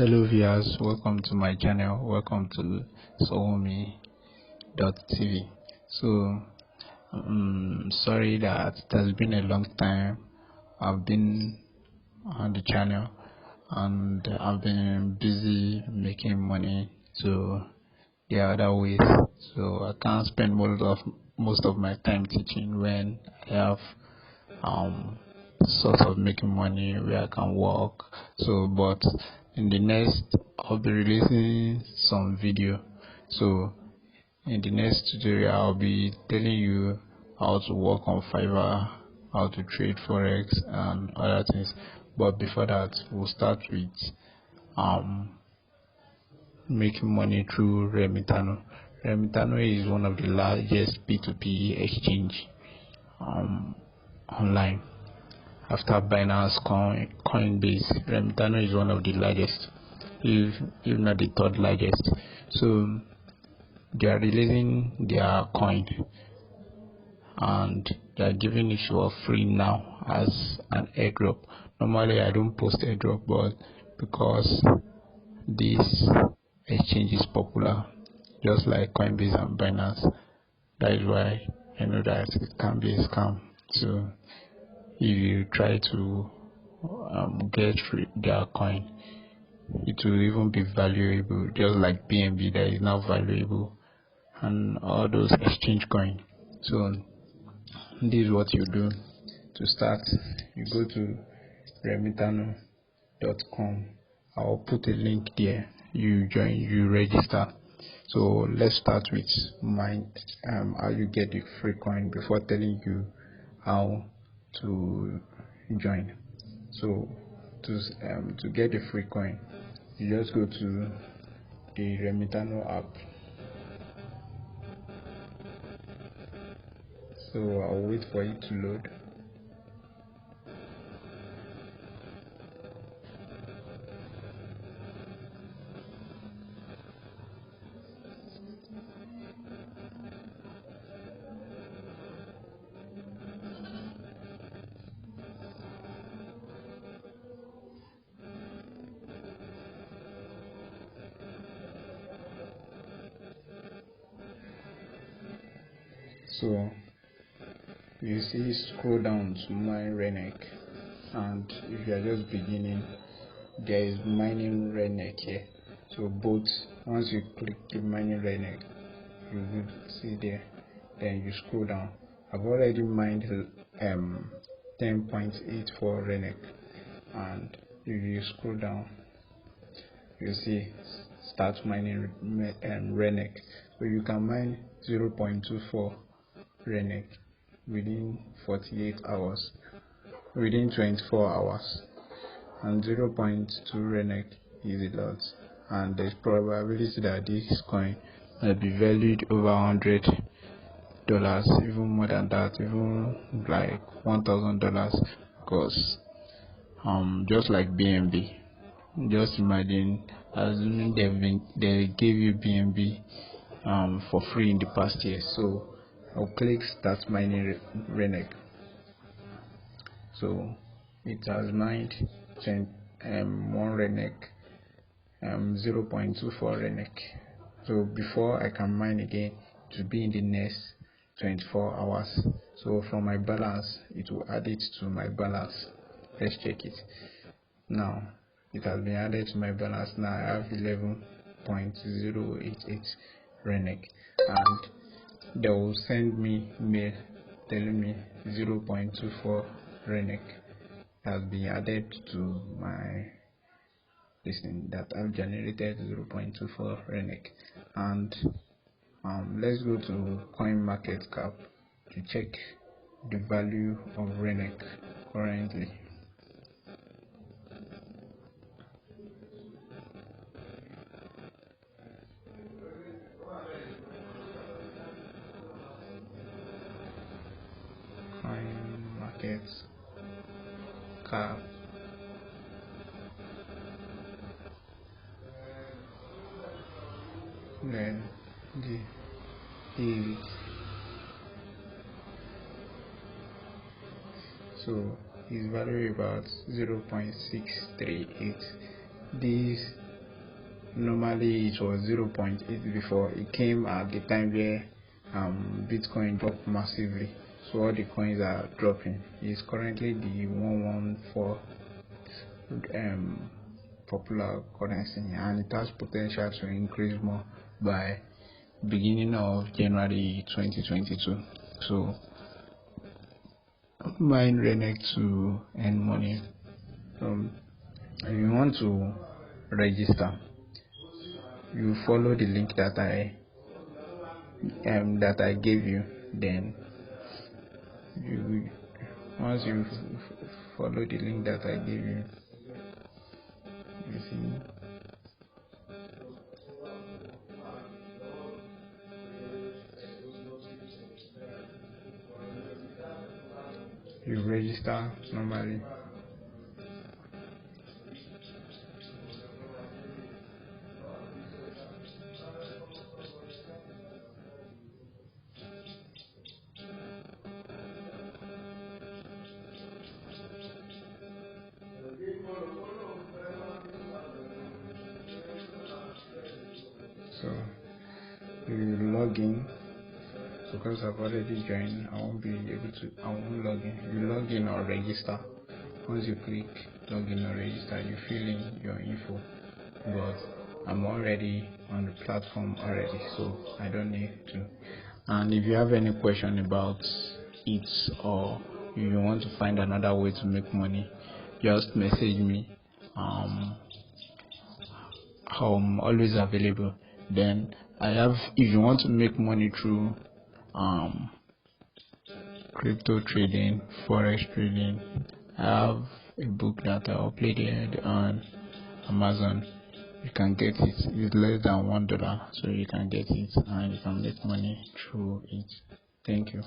Hello viewers, welcome to my channel. Welcome to sowomi.tv. So sorry that it has been a long time I've been on the channel, and I've been busy making money, so there are other ways, so I can't spend most of my time teaching when I have source of making money where I can work. So but in the next I'll be releasing some video. So in the next tutorial I'll be telling you how to work on Fiverr, how to trade forex and other things. But before that, we'll start with making money through Remittano. Remittano is one of the largest P2P exchange online. After Binance, Coinbase, Remitano is one of the largest, if not the third largest. So they are releasing their coin and they are giving it for free now as an airdrop. Normally I don't post airdrop, but because this exchange is popular, just like Coinbase and Binance, that is why I know that it can be a scam. So if you try to get their coin, it will even be valuable, just like BNB that is now valuable, and all those exchange coin. So this is what you do to start. You go to Remitano.com. I'll put a link there. You join, you register. So let's start with how you get the free coin before telling you how to join. So to get the free coin, you just go to the Remittano app. So I'll wait for it to load. So you see, scroll down to my Renec, and if you are just beginning, there is mining Renec here. So both, once you click the mining Renec, you will see there. Then you scroll down. I've already mined 10.84 Renec, and if you scroll down, you see start mining Renec. So you can mine 0.24 Renec within 48 hours, within 24 hours, and 0.2 Renec is a lot, and there's probability that this coin will be valued over $100, even more than that, even like $1,000, because just like BNB, just imagine, assuming they gave you BNB for free in the past year. So I'll click start mining Renec. So it has mined 1 Renec, 0.24 Renec. So before I can mine again, to be in the next 24 hours. So from my balance, it will add it to my balance. Let's check it. Now it has been added to my balance. Now I have 11.088 Renec, and they will send me mail telling me 0.24 Renec has been added to my listing, that I've generated 0.24 Renec. And let's go to CoinMarketCap to check the value of Renec currently. CoinMarketCap. Then the so his value about 0.638. This Normally it was 0.8 before. It came at the time where Bitcoin dropped massively, so all the coins are dropping. It's currently the 114 popular currency, and it has potential to increase more by beginning of January 2022. So mine Renec to earn money. If you want to register, you follow the link that I gave you. Then you once you follow the link that I gave you, you see you register normally. So you log in. Because I've already joined, I won't log in. You log in or register. Once you click login or register, you fill in your info. But I'm already on the platform already, so I don't need to. And if you have any question about it, or you want to find another way to make money, just message me. I'm always available. Then if you want to make money through crypto trading, forex trading, I have a book that I uploaded on Amazon. You can get it. It's less than $1, so you can get it and you can make money through it. Thank you.